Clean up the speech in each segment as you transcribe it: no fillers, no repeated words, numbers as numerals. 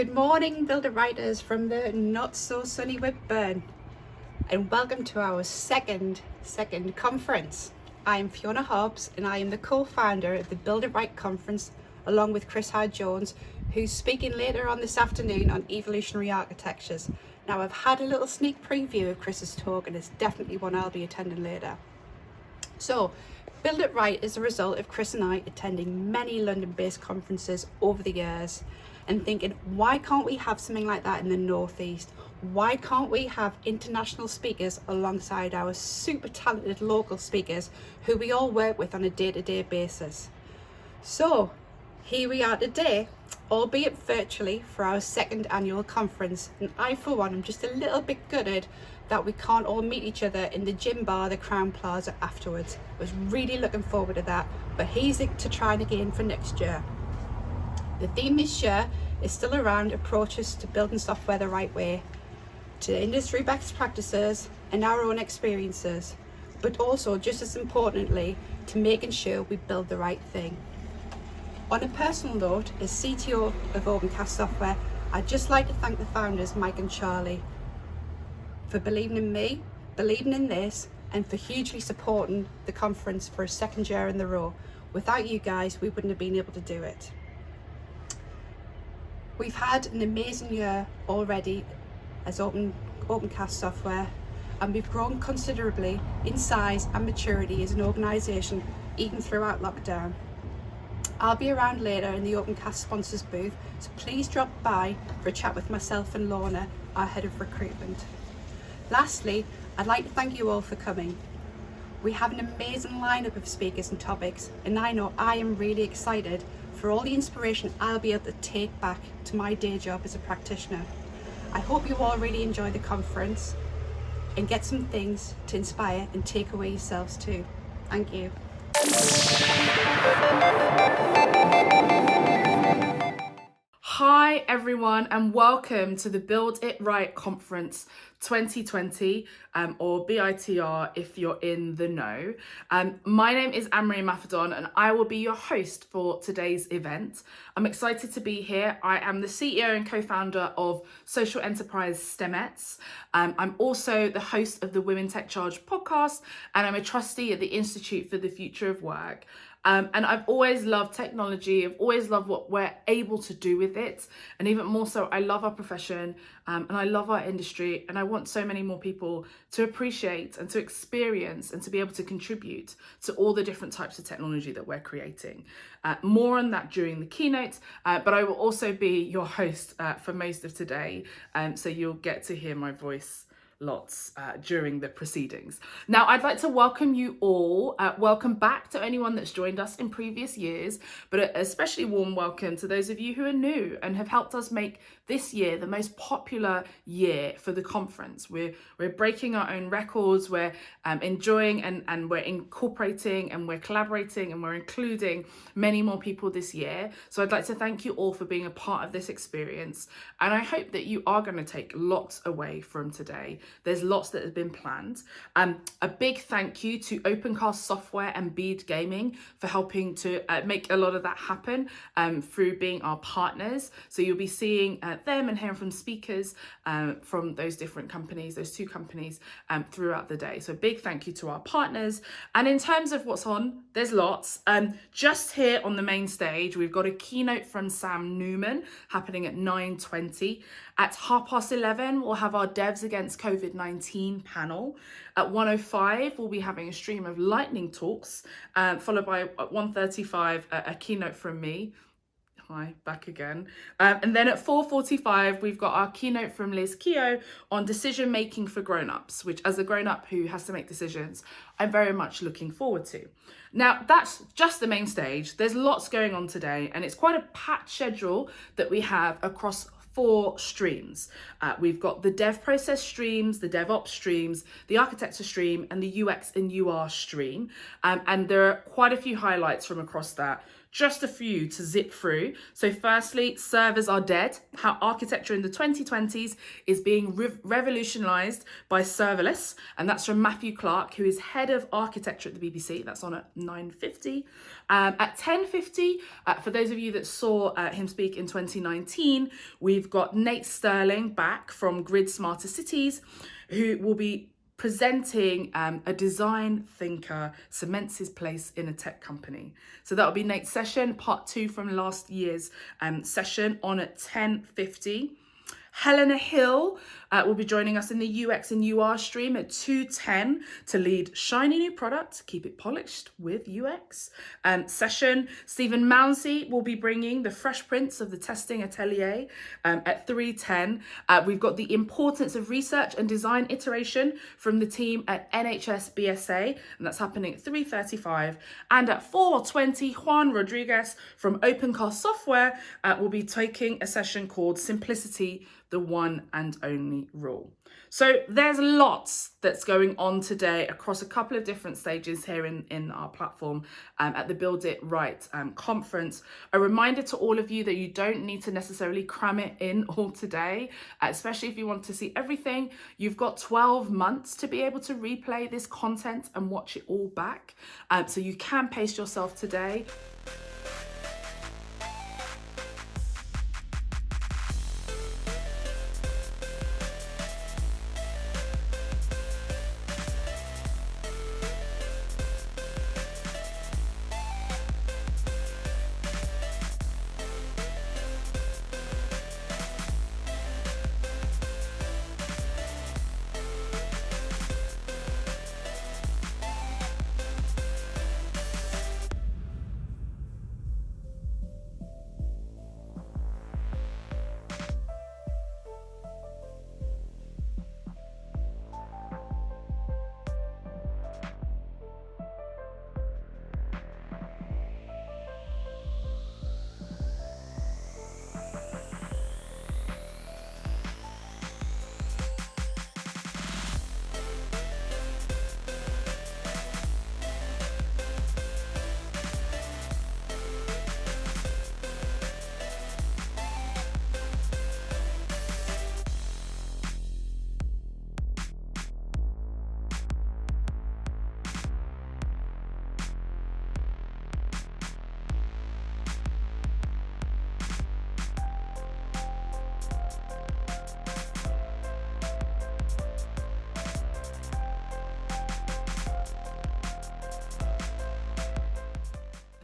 Good morning, Builder Writers from the not so sunny Whitburn, and welcome to our second conference. I am Fiona Hobbs, and I am the co-founder of the Builder Write conference, along with Chris Hyde-Jones, who's speaking later on this afternoon on evolutionary architectures. Now, I've had a little sneak preview of Chris's talk, and it's definitely one I'll be attending later. So, Build It Right is a result of Chris and I attending many London-based conferences over the years and thinking, why can't we have something like that in the Northeast? Why can't we have international speakers alongside our super talented local speakers who we all work with on a day-to-day basis? So here we are today, albeit virtually, for our second annual conference. And I, for one, am just a little bit gutted that we can't all meet each other in the gym bar, the Crown Plaza, afterwards. I was really looking forward to that, but here's it to try again for next year. The theme this year is still around approaches to building software the right way, to industry best practices and our own experiences, but also, just as importantly, to making sure we build the right thing. On a personal note, as CTO of Opencast Software, I'd just like to thank the founders, Mike and Charlie, for believing in me, believing in this, and for hugely supporting the conference for a second year in a row. Without you guys, we wouldn't have been able to do it. We've had an amazing year already as Opencast Software, and we've grown considerably in size and maturity as an organisation, even throughout lockdown. I'll be around later in the Opencast sponsors booth, so please drop by for a chat with myself and Lorna, our head of recruitment. Lastly, I'd like to thank you all for coming. We have an amazing lineup of speakers and topics, and I know I am really excited for all the inspiration I'll be able to take back to my day job as a practitioner. I hope you all really enjoy the conference and get some things to inspire and take away yourselves too. Thank you. Hi everyone, and welcome to the Build It Right Conference 2020, or BITR if you're in the know. My name is Anne-Marie Maffedon, and I will be your host for today's event. I'm excited to be here. I am the CEO and co-founder of social enterprise STEMettes. I'm also the host of the Women Tech Charge podcast, and I'm a trustee at the Institute for the Future of Work. And I've always loved technology. I've always loved what we're able to do with it. And even more so, I love our profession and I love our industry. And I want so many more people to appreciate and to experience and to be able to contribute to all the different types of technology that we're creating. More on that during the keynote, but I will also be your host for most of today. So you'll get to hear my voice lots during the proceedings. Now, I'd like to welcome you all. Welcome back to anyone that's joined us in previous years, but an especially warm welcome to those of you who are new and have helped us make this year the most popular year for the conference. We're breaking our own records, we're enjoying and we're incorporating and we're collaborating and we're including many more people this year. So I'd like to thank you all for being a part of this experience, and I hope that you are going to take lots away from today. There's lots that have been planned. A big thank you to Opencast Software and Bead Gaming for helping to make a lot of that happen through being our partners. So you'll be seeing them and hearing from speakers from those different companies, those two companies throughout the day. So big thank you to our partners. And in terms of what's on, there's lots. Just here on the main stage, we've got a keynote from Sam Newman happening at 9:20. At 11:30, we'll have our Devs Against COVID-19 panel. At 1:05, we'll be having a stream of lightning talks, followed by at 1:35, a keynote from me. Hi, back again. And then at 4:45, we've got our keynote from Liz Keogh on decision making for grown-ups, which as a grown-up who has to make decisions, I'm very much looking forward to. Now, that's just the main stage. There's lots going on today, and it's quite a packed schedule that we have across 4 streams. We've got the dev process streams, the DevOps streams, the architecture stream, and the UX and UR stream. And there are quite a few highlights from across that. Just a few to zip through. So firstly, servers are dead. How architecture in the 2020s is being revolutionized by serverless. And that's from Matthew Clark, who is head of architecture at the BBC. That's on at 9:50. At 10:50, for those of you that saw him speak in 2019, we've we've got Nate Sterling back from Grid Smarter Cities, who will be presenting a design thinker cements his place in a tech company. So that'll be Nate's session, part 2 from last year's session, on at 10:50. Helena Hill will be joining us in the UX and UR stream at 2:10 to lead Shiny New Product, Keep It Polished with UX session. Stephen Mounsey will be bringing the Fresh Prince of the Testing Atelier at 3:10. We've got the importance of research and design iteration from the team at NHS BSA, and that's happening at 3:35. And at 4:20, Juan Rodriguez from OpenCast Software will be taking a session called Simplicity, the One and Only Rule. So there's lots that's going on today across a couple of different stages here in our platform at the Build It Right conference. A reminder to all of you that you don't need to necessarily cram it in all today, especially if you want to see everything. You've got 12 months to be able to replay this content and watch it all back. So you can pace yourself today.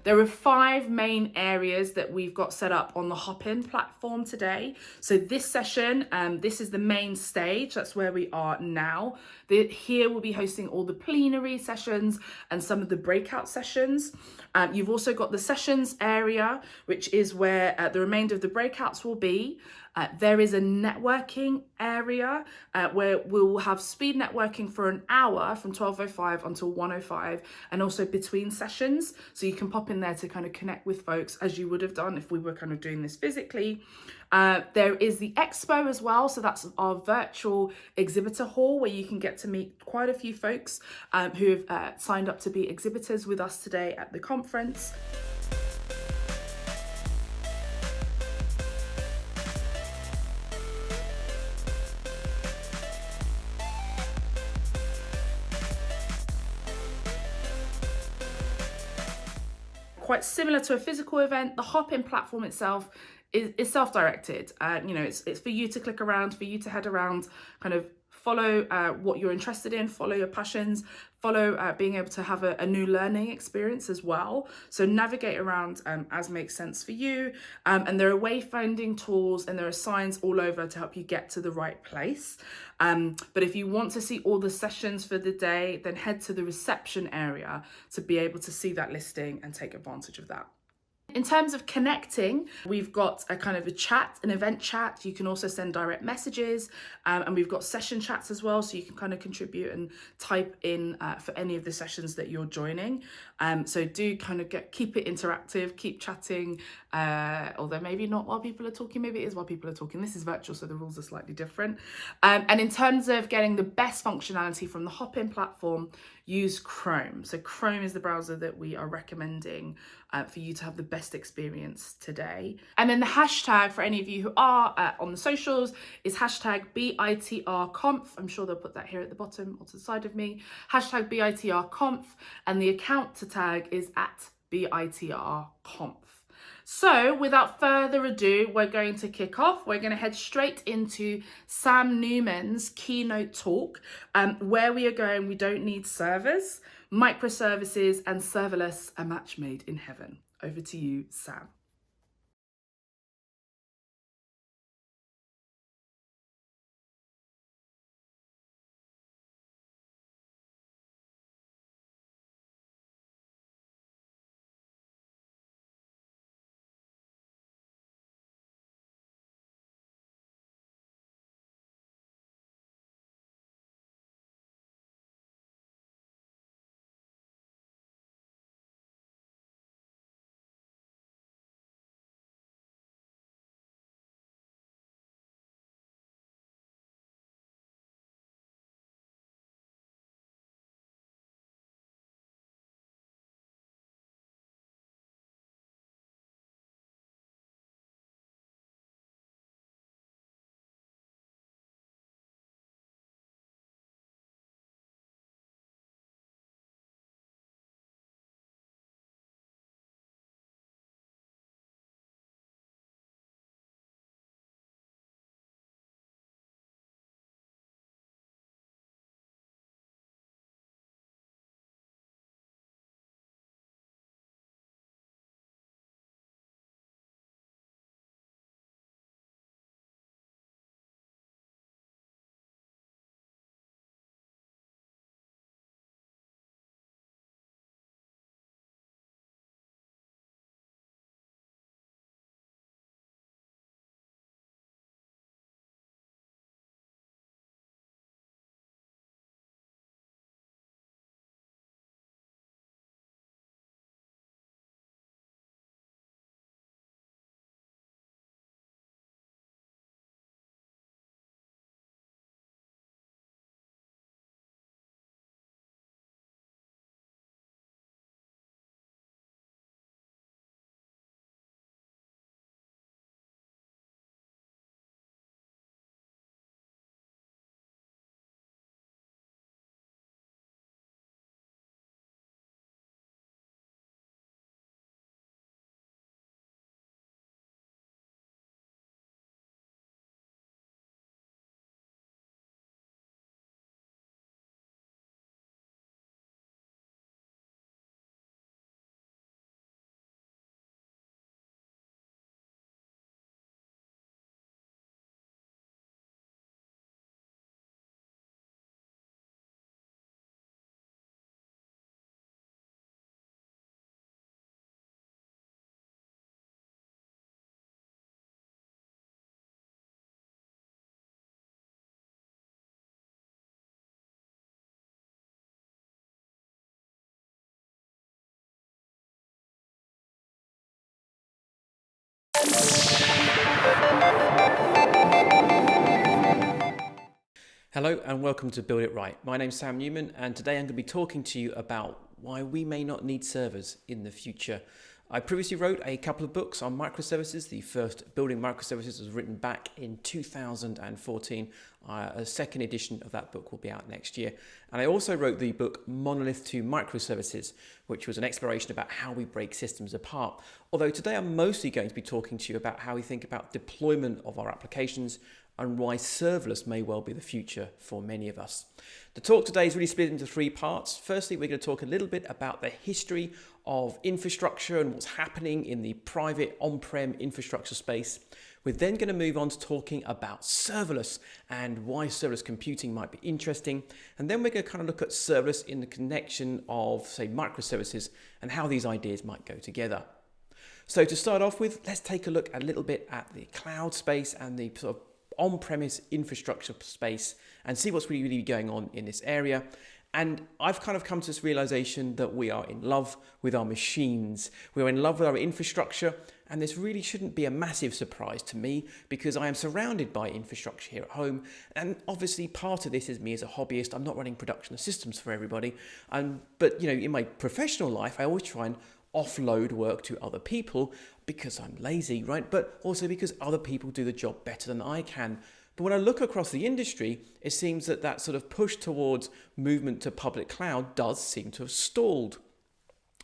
There are 5 main areas that we've got set up on the Hopin platform today. So this session, this is the main stage. That's where we are now. Here we'll be hosting all the plenary sessions and some of the breakout sessions. You've also got the sessions area, which is where the remainder of the breakouts will be. There is a networking area where we'll have speed networking for an hour from 12:05 until 1:05, and also between sessions. So you can pop in there to kind of connect with folks as you would have done if we were kind of doing this physically. There is the expo as well. So that's our virtual exhibitor hall where you can get to meet quite a few folks who have signed up to be exhibitors with us today at the conference. Quite similar to a physical event, the Hopin platform itself is self-directed. It's for you to click around, for you to head around, kind of follow what you're interested in, follow your passions, follow being able to have a new learning experience as well. So navigate around as makes sense for you. And there are wayfinding tools and there are signs all over to help you get to the right place. But if you want to see all the sessions for the day, then head to the reception area to be able to see that listing and take advantage of that. In terms of connecting, we've got a kind of a chat, an event chat. You can also send direct messages, and we've got session chats as well, so you can kind of contribute and type in for any of the sessions that you're joining. So do kind of keep it interactive, keep chatting, although maybe not while people are talking, maybe it is while people are talking. This is virtual, so the rules are slightly different. And in terms of getting the best functionality from the Hopin platform, use Chrome. So Chrome is the browser that we are recommending for you to have the best experience today. And then the hashtag for any of you who are on the socials is hashtag BITRconf. I'm sure they'll put that here at the bottom or to the side of me. Hashtag BITRconf, and the account to tag is at BITRconf. So without further ado, we're going to kick off. We're going to head straight into Sam Newman's keynote talk, where we don't need servers, microservices and serverless, a match made in heaven. Over to you, Sam. Hello and welcome to Build It Right. My name's Sam Newman and today I'm going to be talking to you about why we may not need servers in the future. I previously wrote a couple of books on microservices. The first, Building Microservices, was written back in 2014. A second edition of that book will be out next year. And I also wrote the book Monolith to Microservices, which was an exploration about how we break systems apart. Although today I'm mostly going to be talking to you about how we think about deployment of our applications and why serverless may well be the future for many of us. The talk today is really split into three parts. Firstly, we're going to talk a little bit about the history of infrastructure and what's happening in the private on-prem infrastructure space. We're then going to move on to talking about serverless and why serverless computing might be interesting. And then we're going to kind of look at serverless in the connection of, say, microservices and how these ideas might go together. So to start off with, let's take a look a little bit at the cloud space and the sort of on-premise infrastructure space and see what's really going on in this area. And I've kind of come to this realization that we are in love with our machines. We are in love with our infrastructure, and this really shouldn't be a massive surprise to me because I am surrounded by infrastructure here at home. And obviously part of this is me as a hobbyist. I'm not running production of systems for everybody. But in my professional life, I always try and offload work to other people because I'm lazy, right? But also because other people do the job better than I can. But when I look across the industry, it seems that that sort of push towards movement to public cloud does seem to have stalled.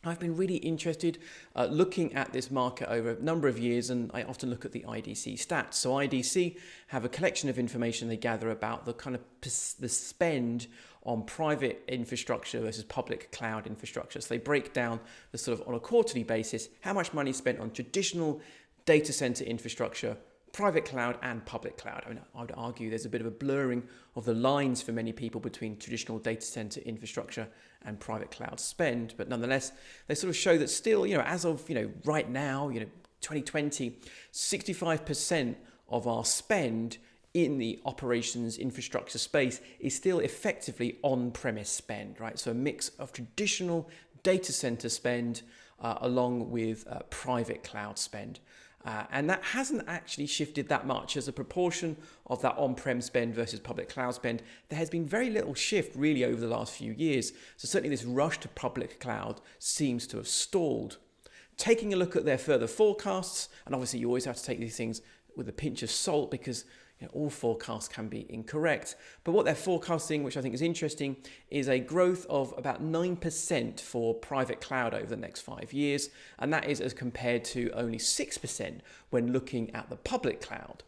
I've been really interested looking at this market over a number of years, and I often look at the IDC stats. So IDC have a collection of information they gather about the kind of the spend on private infrastructure versus public cloud infrastructure. So they break down the sort of on a quarterly basis how much money is spent on traditional data center infrastructure, private cloud and public cloud. I mean, I would argue there's a bit of a blurring of the lines for many people between traditional data center infrastructure and private cloud spend, but nonetheless, they sort of show that still, as of, right now, 2020, 65% of our spend in the operations infrastructure space is still effectively on-premise spend, right? So a mix of traditional data center spend along with private cloud spend. And that hasn't actually shifted that much as a proportion of that on-prem spend versus public cloud spend. There has been very little shift really over the last few years. So certainly this rush to public cloud seems to have stalled. Taking a look at their further forecasts, and obviously you always have to take these things with a pinch of salt because all forecasts can be incorrect. But what they're forecasting, which I think is interesting, is a growth of about 9% for private cloud over the next 5 years. And that is as compared to only 6% when looking at the public cloud.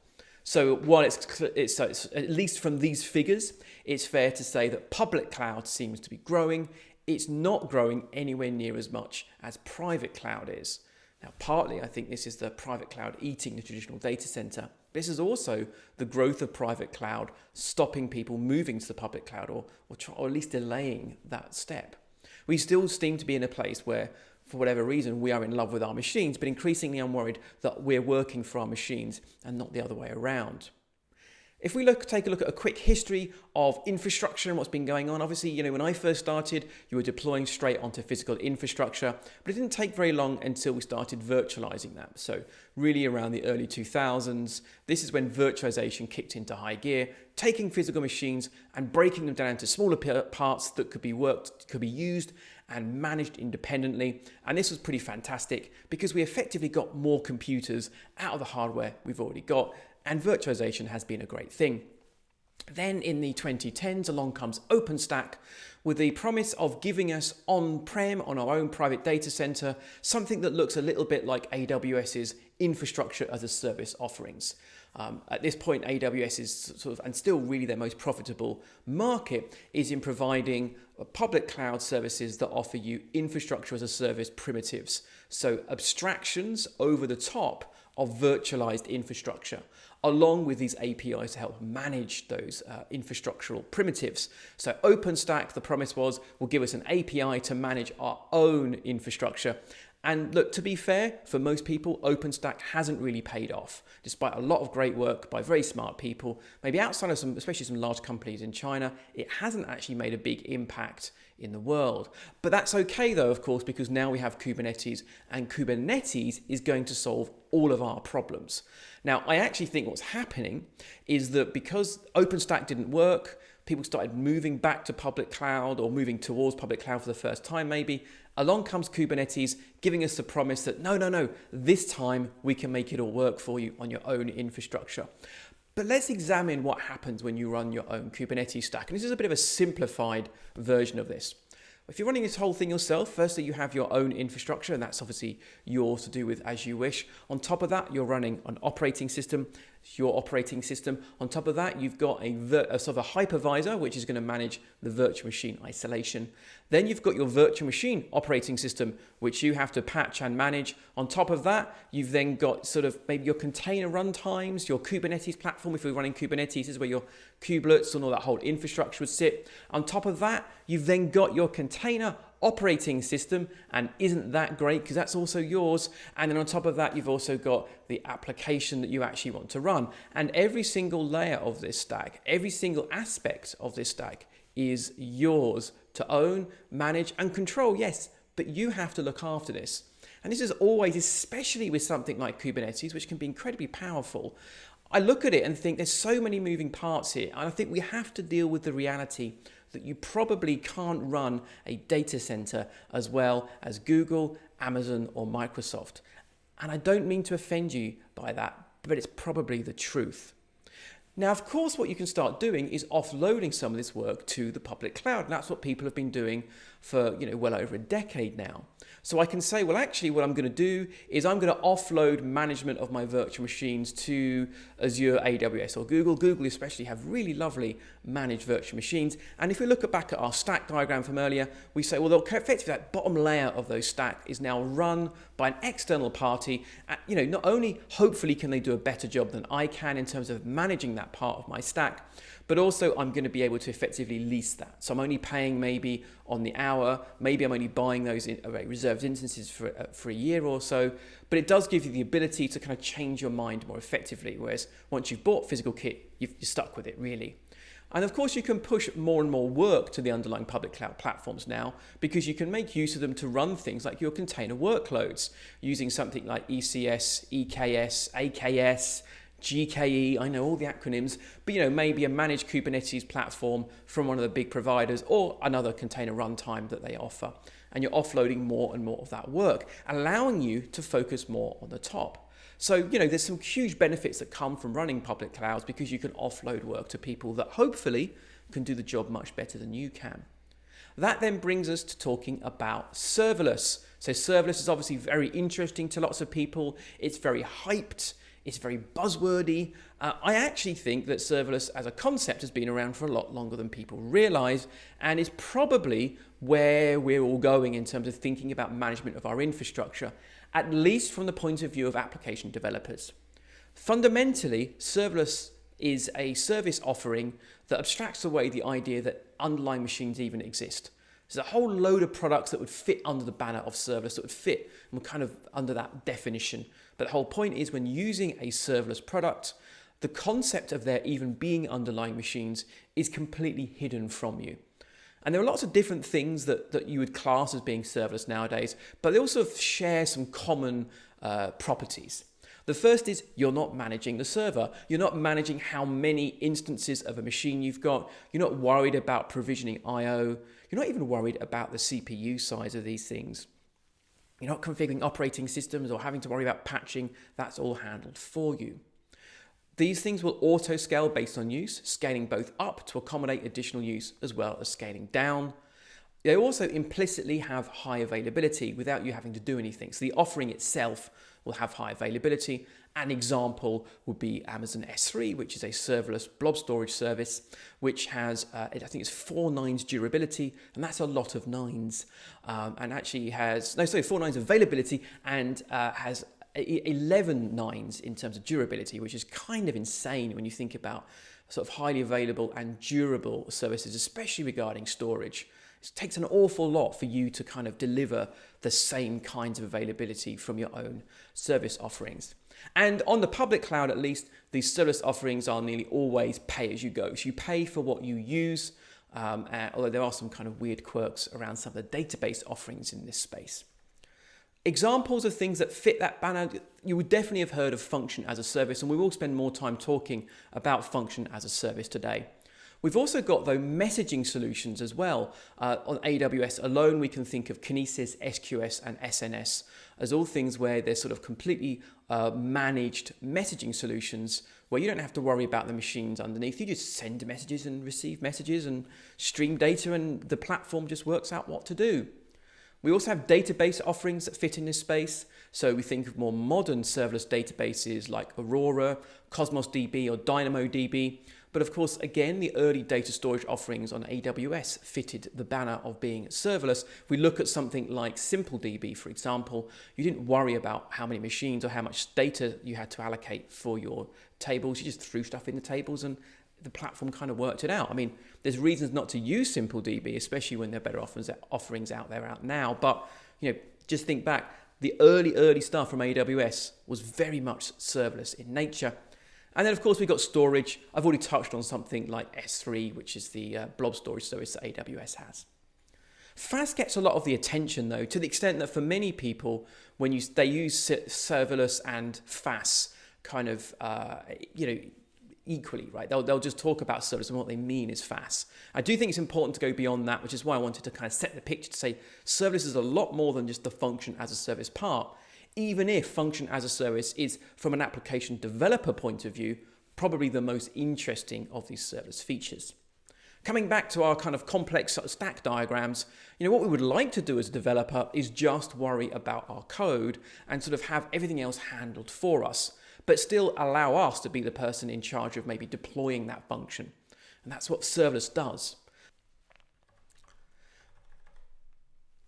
So while it's at least from these figures, it's fair to say that public cloud seems to be growing. It's not growing anywhere near as much as private cloud is. Now, partly, I think this is the private cloud eating the traditional data center. This is also the growth of private cloud stopping people moving to the public cloud or at least delaying that step. We still seem to be in a place where, for whatever reason, we are in love with our machines, but increasingly I'm worried that we're working for our machines and not the other way around. If we take a look at a quick history of infrastructure and what's been going on, obviously, when I first started, you were deploying straight onto physical infrastructure, but it didn't take very long until we started virtualizing that. So really around the early 2000s, this is when virtualization kicked into high gear, taking physical machines and breaking them down into smaller parts that could be used and managed independently. And this was pretty fantastic because we effectively got more computers out of the hardware we've already got. And virtualization has been a great thing. Then in the 2010s, along comes OpenStack with the promise of giving us on-prem, on our own private data center, something that looks a little bit like AWS's infrastructure as a service offerings. At this point, AWS is and still really their most profitable market is in providing public cloud services that offer you infrastructure as a service primitives. So abstractions over the top of virtualized infrastructure, along with these APIs to help manage those infrastructural primitives. So OpenStack, the promise was, will give us an API to manage our own infrastructure. And look, to be fair, for most people, OpenStack hasn't really paid off, despite a lot of great work by very smart people. Maybe outside of especially some large companies in China, it hasn't actually made a big impact in the world. But that's okay though, of course, because now we have Kubernetes, and Kubernetes is going to solve all of our problems. Now, I actually think what's happening is that because OpenStack didn't work, people started moving back to public cloud or moving towards public cloud for the first time maybe. Along comes Kubernetes giving us the promise that no, this time we can make it all work for you on your own infrastructure. But let's examine what happens when you run your own Kubernetes stack. And this is a bit of a simplified version of this. If you're running this whole thing yourself, firstly, you have your own infrastructure, and that's obviously yours to do with as you wish. On top of that, you're running an operating system, your operating system. On top of that, you've got a sort of a hypervisor, which is going to manage the virtual machine isolation. Then you've got your virtual machine operating system, which you have to patch and manage. On top of that, you've then got sort of maybe your container runtimes, your Kubernetes platform. If you're running Kubernetes, this is where your kubelets and all that whole infrastructure would sit. On top of that, you've then got your container operating system, and isn't that great because that's also yours. And then on top of that, you've also got the application that you actually want to run. And every single layer of this stack, every single aspect of this stack is yours to own, manage and control. Yes, but you have to look after this. And this is always, especially with something like Kubernetes, which can be incredibly powerful. I look at it and think there's so many moving parts here. And I think we have to deal with the reality that you probably can't run a data center as well as Google, Amazon, or Microsoft. And I don't mean to offend you by that, but it's probably the truth. Now, of course, what you can start doing is offloading some of this work to the public cloud. And that's what people have been doing for, well over a decade now. So I can say, well, actually, what I'm going to do is I'm going to offload management of my virtual machines to Azure, AWS, or Google. Google especially have really lovely managed virtual machines. And if we look back at our stack diagram from earlier, we say, well, effectively that bottom layer of those stack is now run by an external party. Not only hopefully can they do a better job than I can in terms of managing that part of my stack, but also I'm going to be able to effectively lease that. So I'm only paying maybe on the hour, maybe I'm only buying those reserved instances for a year or so, but it does give you the ability to kind of change your mind more effectively, whereas once you've bought physical kit, you're stuck with it really. And of course you can push more and more work to the underlying public cloud platforms now, because you can make use of them to run things like your container workloads using something like ECS, EKS, AKS, GKE, I know all the acronyms, but maybe a managed Kubernetes platform from one of the big providers or another container runtime that they offer. And you're offloading more and more of that work, allowing you to focus more on the top. So, there's some huge benefits that come from running public clouds because you can offload work to people that hopefully can do the job much better than you can. That then brings us to talking about serverless. So serverless is obviously very interesting to lots of people. It's very hyped. It's very buzzwordy. I actually think that serverless as a concept has been around for a lot longer than people realize, and is probably where we're all going in terms of thinking about management of our infrastructure, at least from the point of view of application developers. Fundamentally, serverless is a service offering that abstracts away the idea that underlying machines even exist. There's a whole load of products that would fit under the banner of serverless, that would fit kind of under that definition. But the whole point is, when using a serverless product, the concept of there even being underlying machines is completely hidden from you. And there are lots of different things that you would class as being serverless nowadays, but they also share some common properties. The first is you're not managing the server. You're not managing how many instances of a machine you've got. You're not worried about provisioning I/O. You're not even worried about the CPU size of these things. You're not configuring operating systems or having to worry about patching. That's all handled for you. These things will auto-scale based on use, scaling both up to accommodate additional use as well as scaling down. They also implicitly have high availability without you having to do anything. So the offering itself will have high availability. An example would be Amazon S3, which is a serverless blob storage service, which has, I think it's 4 nines durability, and that's a lot of nines. And actually has, 4 nines availability, and has 11 nines in terms of durability, which is kind of insane when you think about sort of highly available and durable services, especially regarding storage. It takes an awful lot for you to kind of deliver the same kinds of availability from your own service offerings. And on the public cloud, at least, these service offerings are nearly always pay as you go. So you pay for what you use, although there are some kind of weird quirks around some of the database offerings in this space. Examples of things that fit that banner, you would definitely have heard of function as a service, and we will spend more time talking about function as a service today. We've also got, though, messaging solutions as well. On AWS alone, we can think of Kinesis, SQS, and SNS as all things where they're sort of completely managed messaging solutions where you don't have to worry about the machines underneath. You just send messages and receive messages and stream data, and the platform just works out what to do. We also have database offerings that fit in this space. So we think of more modern serverless databases like Aurora, Cosmos DB, or DynamoDB. But of course, again, the early data storage offerings on AWS fitted the banner of being serverless. If we look at something like SimpleDB, for example, you didn't worry about how many machines or how much data you had to allocate for your tables. You just threw stuff in the tables and the platform kind of worked it out. I mean, there's reasons not to use SimpleDB, especially when there are better offerings out there now. But just think back, the early stuff from AWS was very much serverless in nature. And then, of course, we've got storage. I've already touched on something like S3, which is the blob storage service that AWS has. FAS gets a lot of the attention, though, to the extent that for many people, when they use serverless and FAS kind of, equally, right? They'll just talk about serverless and what they mean is FAS. I do think it's important to go beyond that, which is why I wanted to kind of set the picture to say serverless is a lot more than just the function as a service part. Even if function as a service is, from an application developer point of view, probably the most interesting of these serverless features. Coming back to our kind of complex sort of stack diagrams, what we would like to do as a developer is just worry about our code and sort of have everything else handled for us, but still allow us to be the person in charge of maybe deploying that function. And that's what serverless does.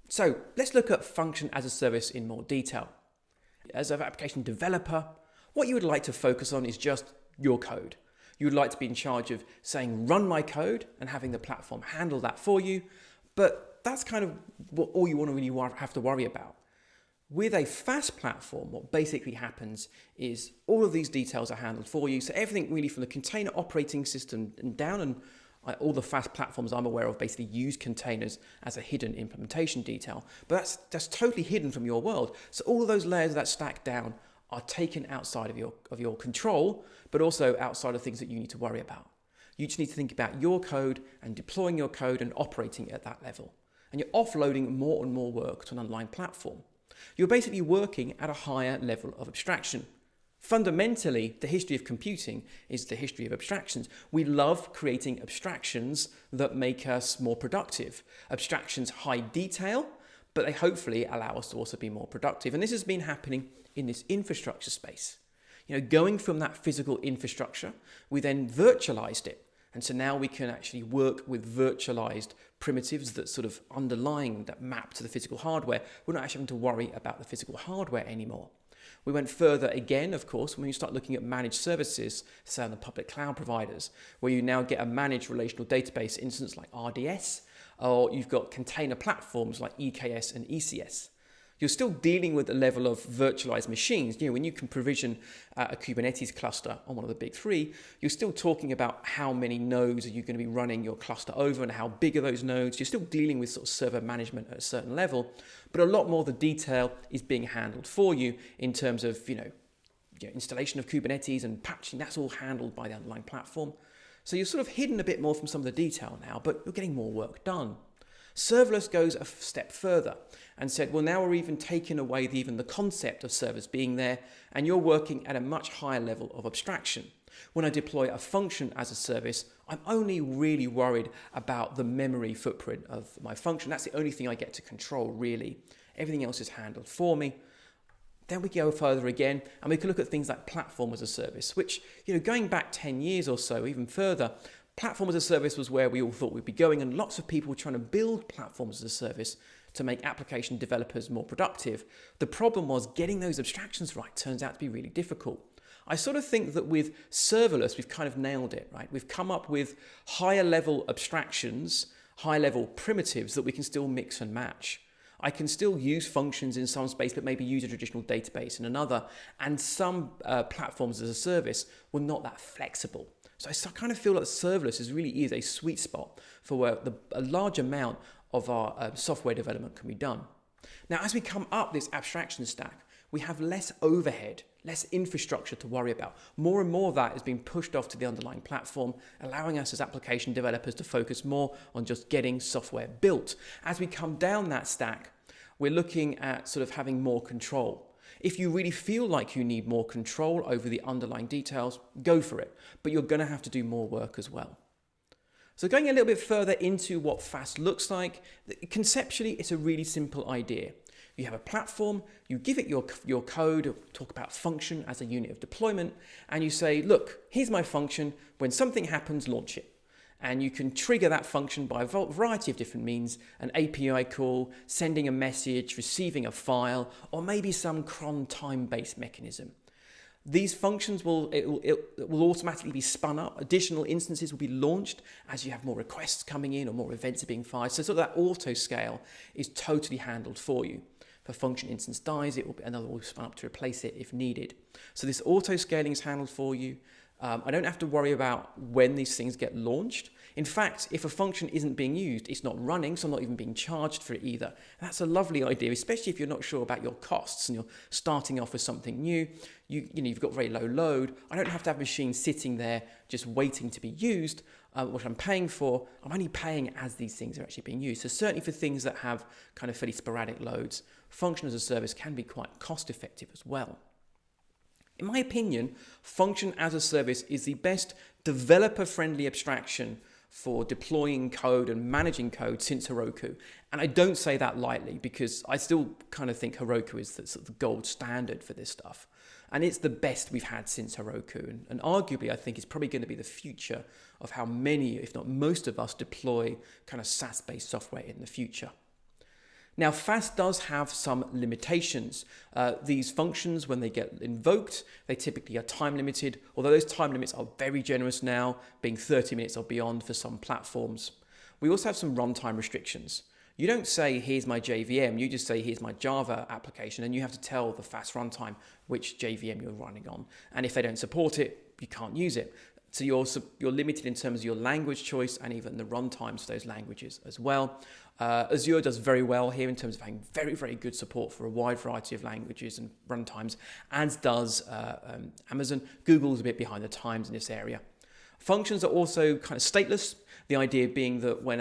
So let's look at function as a service in more detail. As an application developer, what you would like to focus on is just your code. You would like to be in charge of saying, run my code, and having the platform handle that for you. But that's kind of all you want to really have to worry about. With a fast platform, what basically happens is all of these details are handled for you. So everything really from the container operating system and down, and all the fast platforms I'm aware of basically use containers as a hidden implementation detail. But that's totally hidden from your world. So all of those layers of that stack down are taken outside of your control, but also outside of things that you need to worry about. You just need to think about your code and deploying your code and operating at that level. And you're offloading more and more work to an underlying platform. You're basically working at a higher level of abstraction. Fundamentally, the history of computing is the history of abstractions. We love creating abstractions that make us more productive. Abstractions hide detail, but they hopefully allow us to also be more productive. And this has been happening in this infrastructure space. Going from that physical infrastructure, we then virtualized it. And so now we can actually work with virtualized primitives that sort of underlying that map to the physical hardware. We're not actually having to worry about the physical hardware anymore. We went further again, of course, when you start looking at managed services, say on the public cloud providers, where you now get a managed relational database instance like RDS, or you've got container platforms like EKS and ECS. You're still dealing with the level of virtualized machines. When you can provision a Kubernetes cluster on one of the big three, you're still talking about how many nodes are you going to be running your cluster over and how big are those nodes. You're still dealing with sort of server management at a certain level, but a lot more of the detail is being handled for you in terms of, installation of Kubernetes and patching. That's all handled by the underlying platform. So you're sort of hidden a bit more from some of the detail now, but you're getting more work done. Serverless goes a step further and said, well, now we're even taking away even the concept of servers being there, and you're working at a much higher level of abstraction. When I deploy a function as a service, I'm only really worried about the memory footprint of my function. That's the only thing I get to control, really. Everything else is handled for me. Then we go further again, and we can look at things like platform as a service, which, going back 10 years or so, even further, platform as a service was where we all thought we'd be going, and lots of people were trying to build platforms as a service to make application developers more productive. The problem was getting those abstractions right turns out to be really difficult. I sort of think that with serverless, we've kind of nailed it, right? We've come up with higher level abstractions, high level primitives that we can still mix and match. I can still use functions in some space, but maybe use a traditional database in another. And some platforms as a service were not that flexible. So I kind of feel like serverless really is a sweet spot for where a large amount of our software development can be done. Now, as we come up this abstraction stack, we have less overhead, less infrastructure to worry about. More and more of that is being pushed off to the underlying platform, allowing us as application developers to focus more on just getting software built. As we come down that stack, we're looking at sort of having more control. If you really feel like you need more control over the underlying details, go for it. But you're going to have to do more work as well. So going a little bit further into what fast looks like, conceptually, it's a really simple idea. You have a platform, you give it your code, talk about function as a unit of deployment, and you say, look, here's my function. When something happens, launch it. And you can trigger that function by a variety of different means, an API call, sending a message, receiving a file, or maybe some cron time-based mechanism. These functions will automatically be spun up. Additional instances will be launched as you have more requests coming in or more events are being fired. So sort of that auto scale is totally handled for you. If a function instance dies, another will spun up to replace it if needed. So this auto scaling is handled for you. I don't have to worry about when these things get launched. In fact, if a function isn't being used, it's not running, so I'm not even being charged for it either. And that's a lovely idea, especially if you're not sure about your costs and you're starting off with something new. You've got very low load. I don't have to have machines sitting there just waiting to be used. What I'm paying for, I'm only paying as these things are actually being used. So certainly for things that have kind of fairly sporadic loads, function as a service can be quite cost effective as well. In my opinion, function as a service is the best developer-friendly abstraction for deploying code and managing code since Heroku. And I don't say that lightly because I still kind of think Heroku is the sort of gold standard for this stuff. And it's the best we've had since Heroku. And arguably, I think it's probably going to be the future of how many, if not most of us, deploy kind of SaaS-based software in the future. Now, fast does have some limitations. These functions, when they get invoked, they typically are time limited, although those time limits are very generous now, being 30 minutes or beyond for some platforms. We also have some runtime restrictions. You don't say, here's my JVM, you just say, here's my Java application, and you have to tell the fast runtime which JVM you're running on. And if they don't support it, you can't use it. So you're limited in terms of your language choice and even the runtimes for those languages as well. Azure does very well here in terms of having very, very good support for a wide variety of languages and runtimes, as does Amazon. Google's a bit behind the times in this area. Functions are also kind of stateless, the idea being that when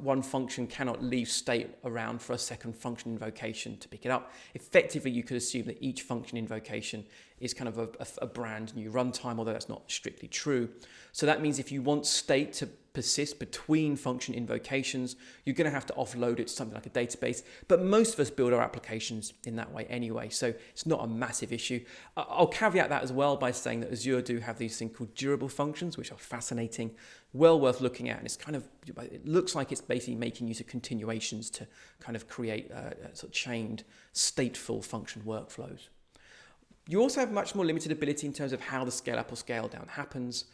one function cannot leave state around for a second function invocation to pick it up, effectively you could assume that each function invocation is kind of a brand new runtime, although that's not strictly true. So that means if you want state to persist between function invocations, you're going to have to offload it to something like a database. But most of us build our applications in that way anyway, so it's not a massive issue. I'll caveat that as well by saying that Azure do have these things called durable functions, which are fascinating, well worth looking at. And it looks like it's basically making use of continuations to kind of create sort of chained stateful function workflows. You also have much more limited ability in terms of how the scale up or scale down happens.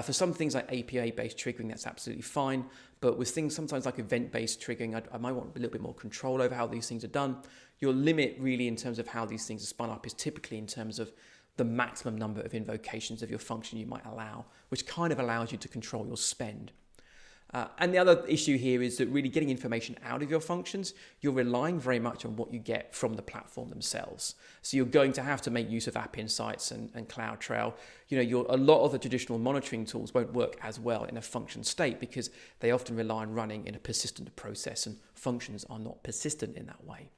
For some things like API-based triggering, that's absolutely fine. But with things sometimes like event-based triggering, I might want a little bit more control over how these things are done. Your limit really in terms of how these things are spun up is typically in terms of the maximum number of invocations of your function you might allow, which kind of allows you to control your spend. And the other issue here is that really getting information out of your functions, you're relying very much on what you get from the platform themselves. So you're going to have to make use of App Insights and CloudTrail. A lot of the traditional monitoring tools won't work as well in a function state because they often rely on running in a persistent process, and functions are not persistent in that way.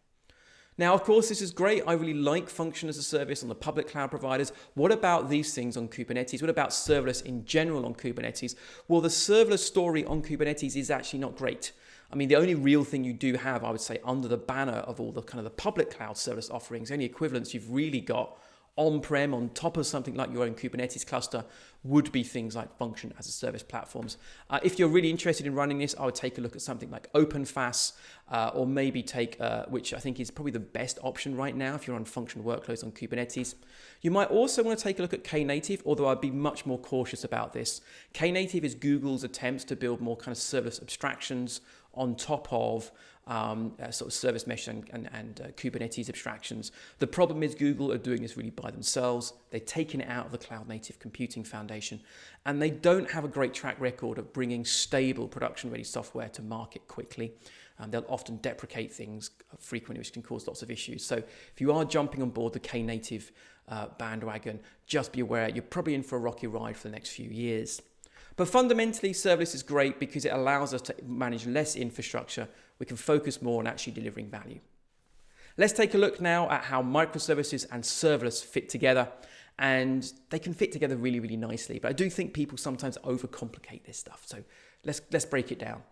Now, of course, this is great. I really like function as a service on the public cloud providers. What about these things on Kubernetes? What about serverless in general on Kubernetes? Well, the serverless story on Kubernetes is actually not great. I mean, the only real thing you do have, I would say, under the banner of all the kind of the public cloud service offerings, any equivalents you've really got on-prem on top of something like your own Kubernetes cluster would be things like function as a service platforms. If you're really interested in running this, I would take a look at something like OpenFaaS, or maybe take, which I think is probably the best option right now if you're on function workloads on Kubernetes. You might also want to take a look at Knative, although I'd be much more cautious about this. Knative is Google's attempts to build more kind of serverless abstractions on top of sort of service mesh and Kubernetes abstractions. The problem is Google are doing this really by themselves. They've taken it out of the Cloud Native Computing Foundation, and they don't have a great track record of bringing stable production-ready software to market quickly. They'll often deprecate things frequently, which can cause lots of issues. So if you are jumping on board the Knative bandwagon, just be aware you're probably in for a rocky ride for the next few years. But fundamentally, serverless is great because it allows us to manage less infrastructure. We can focus more on actually delivering value. Let's take a look now at how microservices and serverless fit together. And they can fit together really, really nicely. But I do think people sometimes overcomplicate this stuff. So let's break it down.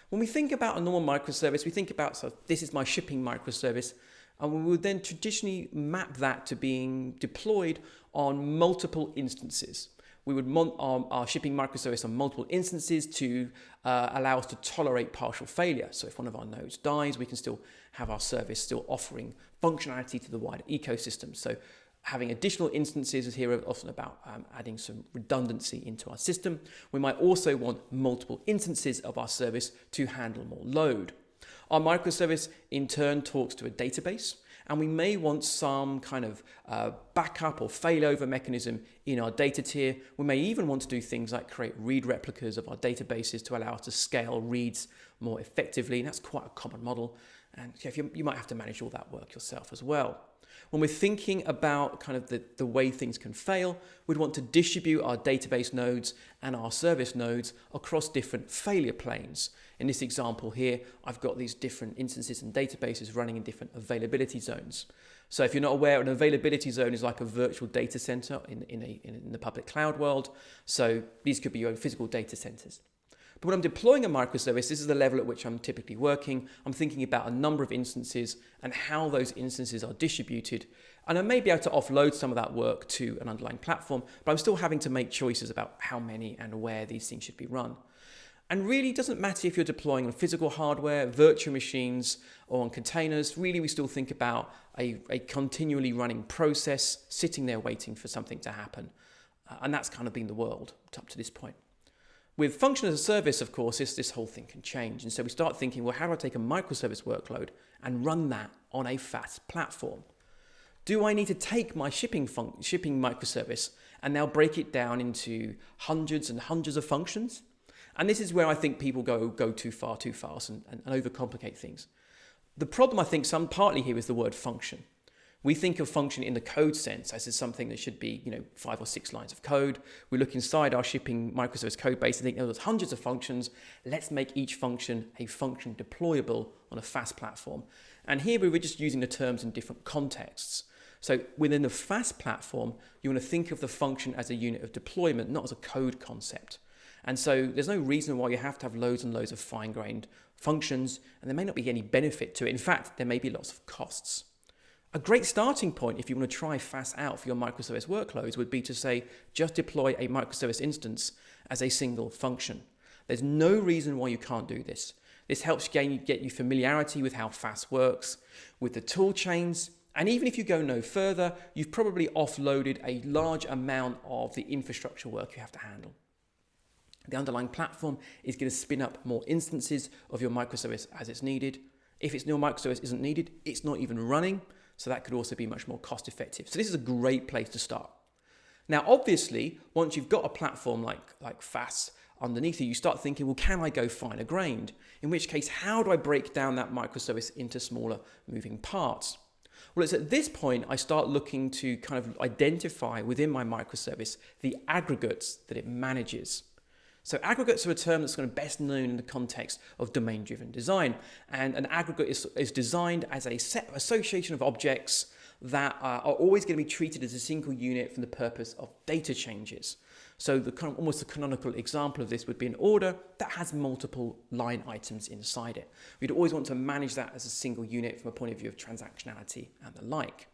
When we think about a normal microservice, we think about, so this is my shipping microservice. And we would then traditionally map that to being deployed on multiple instances. We would mount our shipping microservice on multiple instances to allow us to tolerate partial failure. So if one of our nodes dies, we can still have our service still offering functionality to the wider ecosystem. So having additional instances is here often about adding some redundancy into our system. We might also want multiple instances of our service to handle more load. Our microservice in turn talks to a database, and we may want some kind of backup or failover mechanism in our data tier. We may even want to do things like create read replicas of our databases to allow us to scale reads more effectively. And that's quite a common model. And you might have to manage all that work yourself as well. When we're thinking about kind of the way things can fail, we'd want to distribute our database nodes and our service nodes across different failure planes. In this example here, I've got these different instances and databases running in different availability zones. So if you're not aware, an availability zone is like a virtual data center in the public cloud world. So these could be your own physical data centers. But when I'm deploying a microservice, this is the level at which I'm typically working. I'm thinking about a number of instances and how those instances are distributed. And I may be able to offload some of that work to an underlying platform, but I'm still having to make choices about how many and where these things should be run. And really, it doesn't matter if you're deploying on physical hardware, virtual machines, or on containers. Really, we still think about a continually running process sitting there waiting for something to happen. And that's kind of been the world up to this point. With function as a service, of course, this whole thing can change. And so we start thinking, well, how do I take a microservice workload and run that on a fast platform? Do I need to take my shipping microservice and now break it down into hundreds and hundreds of functions? And this is where I think people go too far too fast and overcomplicate things. The problem, I think, partly here is the word function. We think of function in the code sense as something that should be, 5 or 6 lines of code. We look inside our shipping microservice code base and think, there's hundreds of functions. Let's make each function a function deployable on a fast platform. And here we were just using the terms in different contexts. So within the fast platform, you want to think of the function as a unit of deployment, not as a code concept. And so there's no reason why you have to have loads and loads of fine-grained functions, and there may not be any benefit to it. In fact, there may be lots of costs. A great starting point if you want to try fast out for your microservice workloads would be to say, just deploy a microservice instance as a single function. There's no reason why you can't do this. This helps get you familiarity with how fast works, with the tool chains, and even if you go no further, you've probably offloaded a large amount of the infrastructure work you have to handle. The underlying platform is going to spin up more instances of your microservice as it's needed. If your microservice isn't needed, it's not even running. So that could also be much more cost effective. So this is a great place to start. Now, obviously, once you've got a platform like FAS underneath you, you start thinking, well, can I go finer grained? In which case, how do I break down that microservice into smaller moving parts? Well, it's at this point I start looking to kind of identify within my microservice the aggregates that it manages. So aggregates are a term that's kind of best known in the context of domain-driven design. And an aggregate is designed as a set association of objects that are always going to be treated as a single unit for the purpose of data changes. So almost the canonical example of this would be an order that has multiple line items inside it. We'd always want to manage that as a single unit from a point of view of transactionality and the like.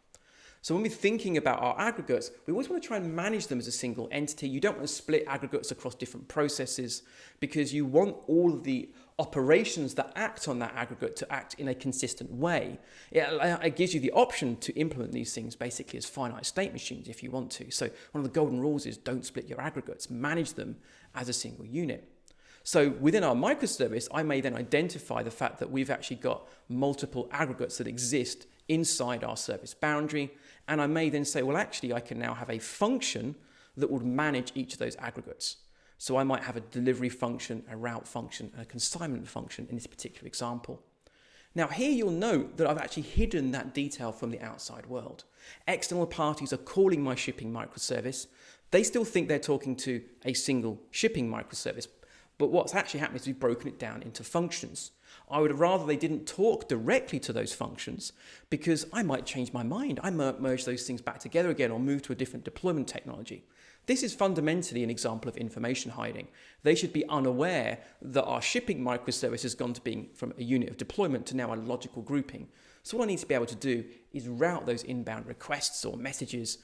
So when we're thinking about our aggregates, we always want to try and manage them as a single entity. You don't want to split aggregates across different processes because you want all of the operations that act on that aggregate to act in a consistent way. It gives you the option to implement these things basically as finite state machines if you want to. So one of the golden rules is don't split your aggregates, manage them as a single unit. So within our microservice, I may then identify the fact that we've actually got multiple aggregates that exist inside our service boundary. And I may then say, well, actually, I can now have a function that would manage each of those aggregates. So I might have a delivery function, a route function, and a consignment function in this particular example. Now, here you'll note that I've actually hidden that detail from the outside world. External parties are calling my shipping microservice. They still think they're talking to a single shipping microservice. But what's actually happened is we've broken it down into functions. I would rather they didn't talk directly to those functions because I might change my mind. I might merge those things back together again or move to a different deployment technology. This is fundamentally an example of information hiding. They should be unaware that our shipping microservice has gone to being from a unit of deployment to now a logical grouping. So what I need to be able to do is route those inbound requests or messages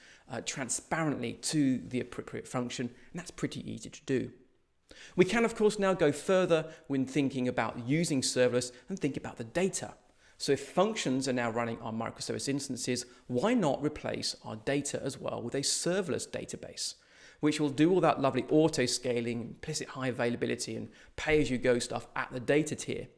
transparently to the appropriate function, and that's pretty easy to do. We can, of course, now go further when thinking about using serverless and think about the data. So if functions are now running our microservice instances, why not replace our data as well with a serverless database, which will do all that lovely auto-scaling, implicit high availability, and pay-as-you-go stuff at the data tier.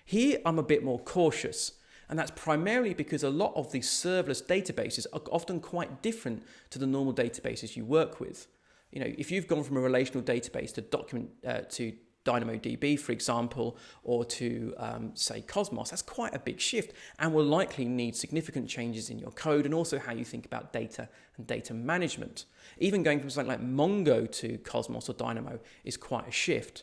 Here, I'm a bit more cautious, and that's primarily because a lot of these serverless databases are often quite different to the normal databases you work with. If you've gone from a relational database to DynamoDB, for example, or to, say, Cosmos, that's quite a big shift and will likely need significant changes in your code and also how you think about data and data management. Even going from something like Mongo to Cosmos or Dynamo is quite a shift.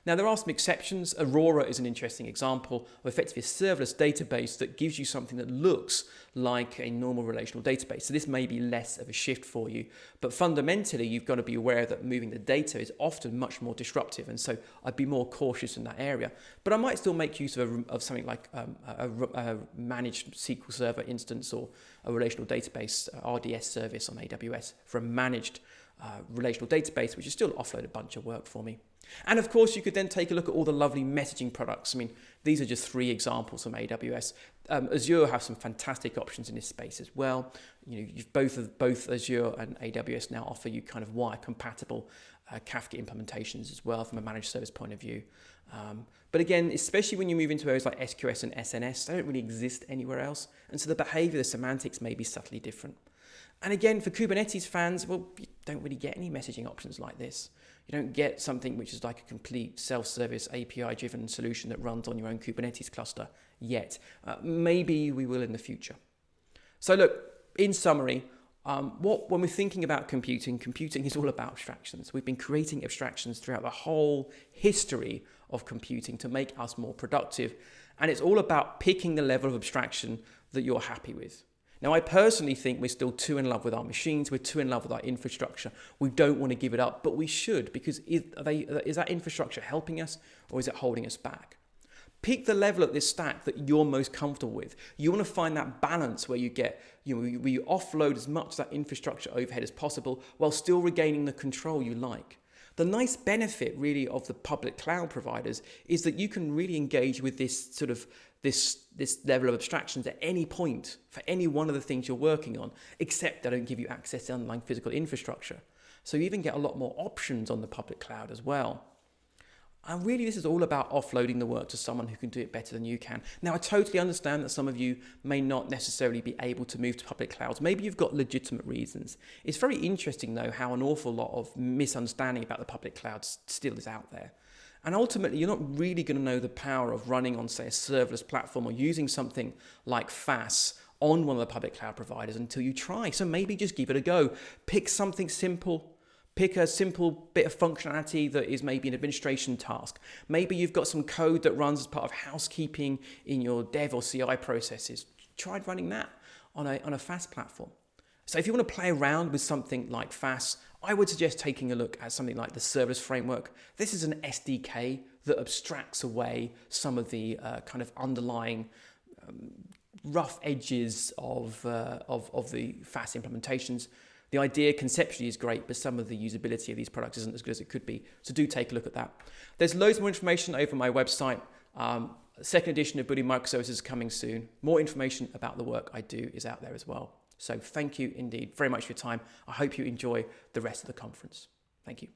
Now, there are some exceptions. Aurora is an interesting example of effectively a serverless database that gives you something that looks like a normal relational database. So this may be less of a shift for you, but fundamentally, you've got to be aware that moving the data is often much more disruptive. And so I'd be more cautious in that area. But I might still make use of something like a managed SQL Server instance or a relational database RDS service on AWS for a managed relational database, which is still offload a bunch of work for me. And of course, you could then take a look at all the lovely messaging products. I mean, these are just 3 examples from AWS. Azure have some fantastic options in this space as well. You know, both Azure and AWS now offer you kind of wire-compatible Kafka implementations as well from a managed service point of view. But again, especially when you move into areas like SQS and SNS, they don't really exist anywhere else. And so the behavior, the semantics may be subtly different. And again, for Kubernetes fans, well, you don't really get any messaging options like this. You don't get something which is like a complete self-service API-driven solution that runs on your own Kubernetes cluster yet. Maybe we will in the future. So look, in summary, when we're thinking about computing is all about abstractions. We've been creating abstractions throughout the whole history of computing to make us more productive. And it's all about picking the level of abstraction that you're happy with. Now, I personally think we're still too in love with our machines. We're too in love with our infrastructure. We don't want to give it up, but we should, because is that infrastructure helping us or is it holding us back? Pick the level at this stack that you're most comfortable with. You want to find that balance where you offload as much of that infrastructure overhead as possible while still regaining the control you like. The nice benefit really of the public cloud providers is that you can really engage with this sort of this level of abstractions at any point for any one of the things you're working on, except they don't give you access to underlying physical infrastructure. So you even get a lot more options on the public cloud as well. And really, this is all about offloading the work to someone who can do it better than you can. Now, I totally understand that some of you may not necessarily be able to move to public clouds. Maybe you've got legitimate reasons. It's very interesting, though, how an awful lot of misunderstanding about the public clouds still is out there. And ultimately, you're not really going to know the power of running on, say, a serverless platform or using something like FAS on one of the public cloud providers until you try. So maybe just give it a go. Pick something simple. Pick a simple bit of functionality that is maybe an administration task. Maybe you've got some code that runs as part of housekeeping in your dev or CI processes. Try running that on a FAS platform. So if you want to play around with something like FAS, I would suggest taking a look at something like the Serverless framework. This is an SDK that abstracts away some of the kind of underlying rough edges of the FAS implementations. The idea conceptually is great, but some of the usability of these products isn't as good as it could be. So do take a look at that. There's loads more information over my website. Second edition of Building Microservices is coming soon. More information about the work I do is out there as well. So thank you indeed very much for your time. I hope you enjoy the rest of the conference. Thank you.